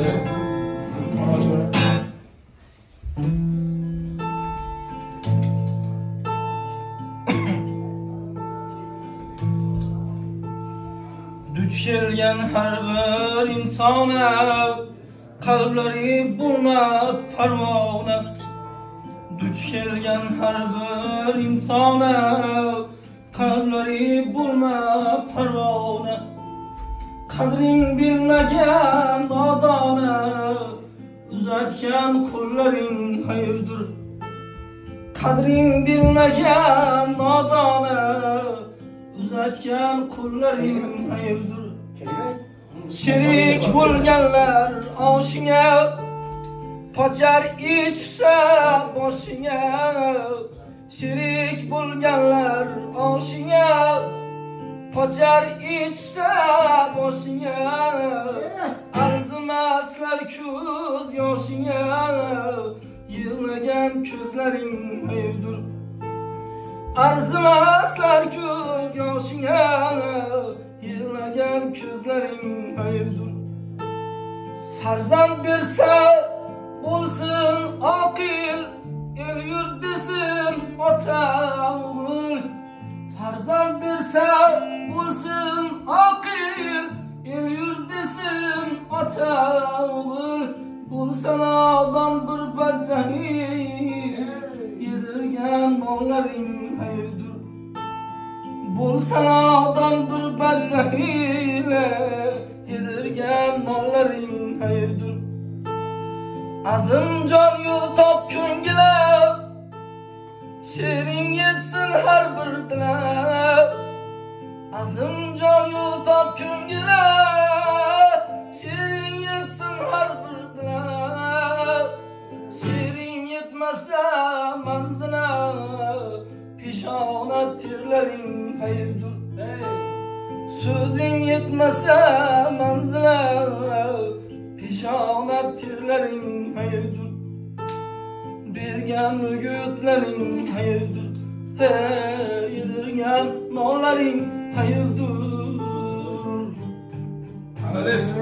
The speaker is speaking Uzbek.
Evet. Ona şöyle. Duch kelgan har bir insona qalblari bo'lmab parvona. Duch kelgan har bir insona qalblari bo'lmab parvona. Qadring bilmagan nodona uzatgan qo'llaring hayırdır. Qadring bilmagan nodona uzatgan qo'llaring hayırdır. Sherik bo'lganlar oshingga pochar ichsa boshingga. Sherik bo'lganlar oshingga pochar ichsa boshingga. Arzimaslar ko'z yoshingga yig'lagan ko'zlaring hayırdır. Arzimaslar ko'z yoshingga yig'lagan ko'zlaring hayırdır. Farzand bersa bo'lsin oqil, el yurt desin ota o'g'il. Farzand bersa bo'lsin oqil, el yurt desin ota o'g'il. Bo'lsa nodon bir badjahil, yedirgan nonlaring hayırdır. Bo'lsa nodon bir badjahil, yedirgan nonlaring hayırdır. Azimjon yo'l top ko'ngilab, she'ring yetsin har bir tilab. Azimjon yo'l top ko'ngilab, she'ring yetsin har bir tilab. She'ring yetmasa manzila, peshona terlaring hayırdır. So'zing yetmasa manzila, peshona terlaring hayırdır. Bergan o'gitlaring hayırdır. Yedirgan nonlaring hayırdır. Analiz.